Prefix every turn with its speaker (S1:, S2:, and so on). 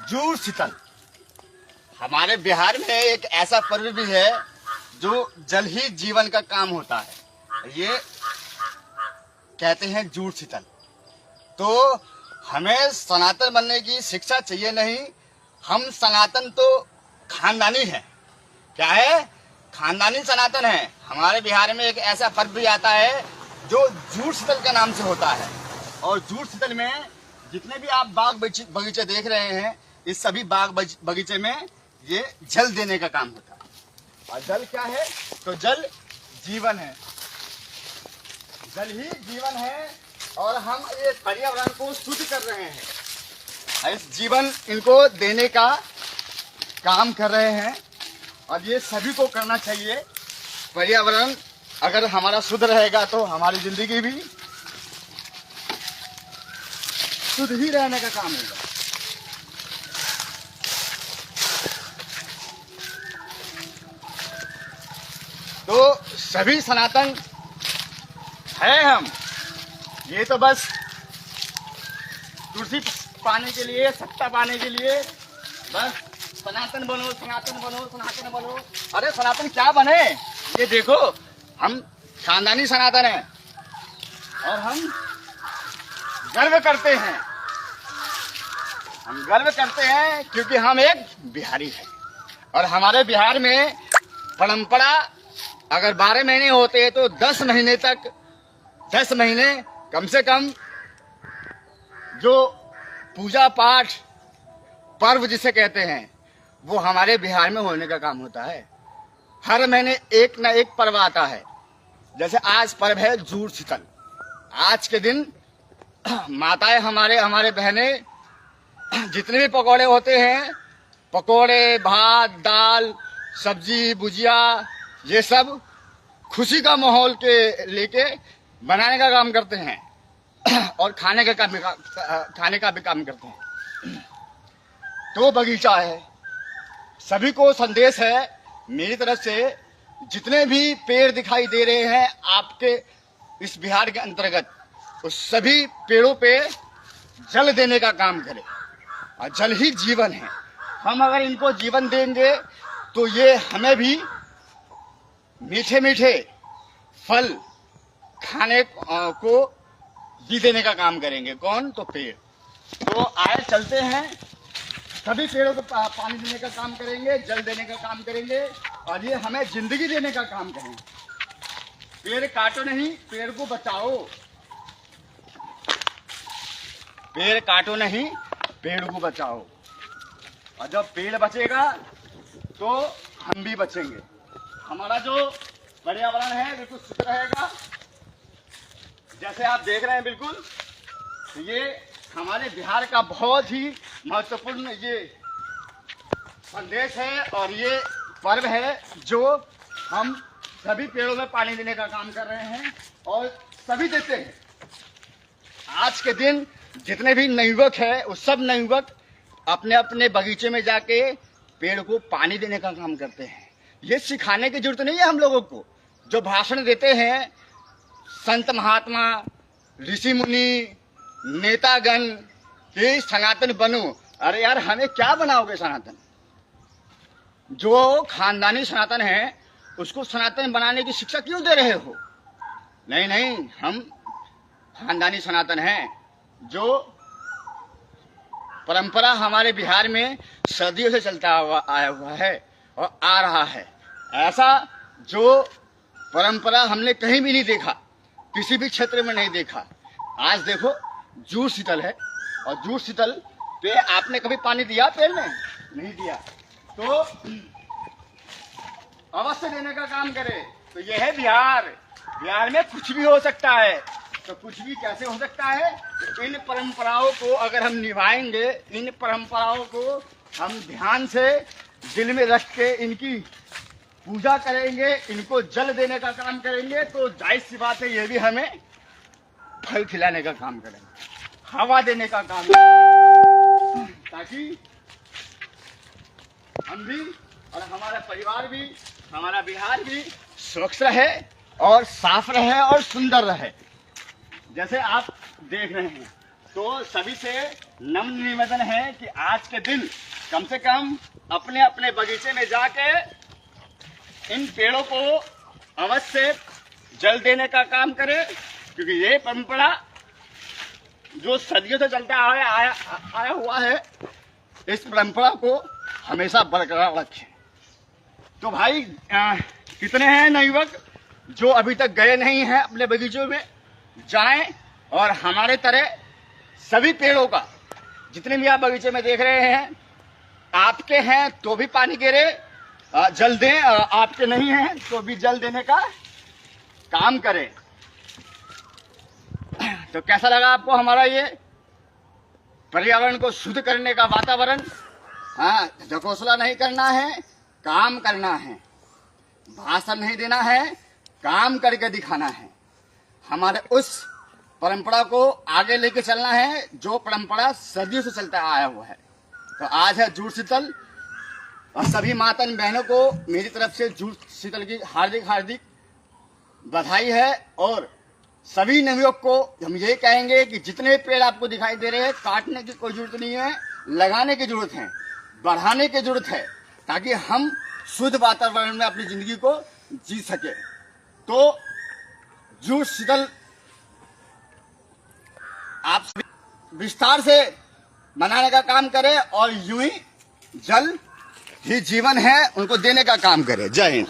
S1: जूड़ शीतल हमारे बिहार में एक ऐसा पर्व भी है जो जल ही जीवन का काम होता है। ये कहते हैं जूड़ शीतल। तो हमें सनातन बनने की शिक्षा चाहिए नहीं। हम सनातन तो खानदानी है। क्या है? खानदानी सनातन है। हमारे बिहार में एक ऐसा पर्व भी आता है जो जूड़ शीतल के नाम से होता है। और जूड़ शीतल में जितने भी आप बाग बगीचे देख रहे हैं, इस सभी बाग बगीचे में ये जल देने का काम होता है। और जल क्या है? तो जल जीवन है। जल ही जीवन है। और हम ये पर्यावरण को शुद्ध कर रहे हैं। इस जीवन इनको देने का काम कर रहे हैं। और ये सभी को करना चाहिए। पर्यावरण अगर हमारा शुद्ध रहेगा तो हमारी जिंदगी भी शुद्ध ही रहने का काम होगा। तो सभी सनातन है हम। ये तो बस कुर्सी पाने के लिए, सत्ता पाने के लिए बस सनातन बनो, सनातन बनो, सनातन बनो। अरे सनातन क्या बने? ये देखो, हम खानदानी सनातन हैं और हम गर्व करते हैं। हम गर्व करते हैं क्योंकि हम एक बिहारी हैं। और हमारे बिहार में परंपरा अगर 12 महीने होते हैं तो 10 महीने तक, 10 महीने कम से कम जो पूजा पाठ पर्व जिसे कहते हैं वो हमारे बिहार में होने का काम होता है। हर महीने एक ना एक पर्व आता है। जैसे आज पर्व है जूड़ शीतल। आज के दिन माताएं हमारे बहनें जितने भी पकौड़े होते हैं, पकौड़े, भात, दाल, सब्जी, भुजिया, ये सब खुशी का माहौल के लेके बनाने का काम करते हैं और खाने का भी काम करते हैं। तो बगीचा है, सभी को संदेश है मेरी तरफ से, जितने भी पेड़ दिखाई दे रहे हैं आपके इस बिहार के अंतर्गत, उस सभी पेड़ों पे जल देने का काम करें। और जल ही जीवन है। हम अगर इनको जीवन देंगे तो ये हमें भी मीठे मीठे फल खाने को भी देने का काम करेंगे। कौन? तो पेड़। तो आए चलते हैं, सभी पेड़ों को पानी देने का काम करेंगे, जल देने का काम करेंगे और ये हमें जिंदगी देने का काम करेंगे। पेड़ काटो नहीं, पेड़ को बचाओ। पेड़ काटो नहीं, पेड़ को बचाओ। और जब पेड़ बचेगा तो हम भी बचेंगे। हमारा जो पर्यावरण है बिल्कुल शुद्ध रहेगा। जैसे आप देख रहे हैं बिल्कुल, ये हमारे बिहार का बहुत ही महत्वपूर्ण ये संदेश है और ये पर्व है जो हम सभी पेड़ों में पानी देने का काम कर रहे हैं और सभी देते हैं। आज के दिन जितने भी नवयुवक है वो सब नवयुवक अपने अपने बगीचे में जाके पेड़ को पानी देने का काम करते हैं। ये सिखाने की जरूरत नहीं है हम लोगों को। जो भाषण देते हैं संत महात्मा, ऋषि मुनि, नेतागण कि सनातन बनो। अरे यार, हमें क्या बनाओगे सनातन? जो खानदानी सनातन है उसको सनातन बनाने की शिक्षा क्यों दे रहे हो? नहीं नहीं, हम खानदानी सनातन हैं। जो परंपरा हमारे बिहार में सदियों से चलता आया हुआ है और आ रहा है। ऐसा जो परंपरा हमने कहीं भी नहीं देखा, किसी भी क्षेत्र में नहीं देखा। आज देखो जूड़ शीतल है और जूड़ शीतल पे आपने कभी पानी दिया पेड़ में? नहीं दिया। तो अवश्य देने का काम करे। तो यह है बिहार। बिहार में कुछ भी हो सकता है। तो कुछ भी कैसे हो सकता है? तो इन परंपराओं को अगर हम निभाएंगे, इन परंपराओं को हम ध्यान से दिल में रख के इनकी पूजा करेंगे, इनको जल देने का काम करेंगे, तो जाहिर सी बात है ये भी हमें फल खिलाने का काम करेंगे, हवा देने का काम करेंगे, ताकि हम भी और हमारा परिवार भी, हमारा बिहार भी स्वच्छ रहे और साफ रहे और सुंदर रहे। जैसे आप देख रहे हैं तो सभी से नम्र निवेदन है कि आज के दिन कम से कम अपने अपने बगीचे में जाके इन पेड़ों को अवश्य जल देने का काम करें, क्योंकि ये परंपरा जो सदियों से चलता आया हुआ है, इस परंपरा को हमेशा बरकरार रखें। तो भाई कितने हैं नवयुवक जो अभी तक गए नहीं हैं अपने बगीचों में, जाएं और हमारे तरह सभी पेड़ों का, जितने भी आप बगीचे में देख रहे हैं, आपके हैं तो भी पानी गिरे जल दें, आपके नहीं हैं तो भी जल देने का काम करें। तो कैसा लगा आपको हमारा ये पर्यावरण को शुद्ध करने का वातावरण? हाँ, ढकोसला नहीं करना है, काम करना है, भाषण नहीं देना है, काम करके दिखाना है। हमारे उस परंपरा को आगे लेके चलना है जो परंपरा सदियों से चलता आया हुआ है। तो आज है जुड़ शीतल और सभी मातन बहनों को मेरी तरफ से जुड़ शीतल की हार्दिक हार्दिक बधाई है। और सभी नवयुवक को हम यही कहेंगे कि जितने पेड़ आपको दिखाई दे रहे हैं, काटने की कोई जरूरत नहीं है, लगाने की जरूरत है, बढ़ाने की जरूरत है, ताकि हम शुद्ध वातावरण में अपनी जिंदगी को जी सके। तो जुड़ शीतल आप विस्तार से मनाने का काम करें और यूं ही जल ही जीवन है उनको देने का काम करें। जय हिंद।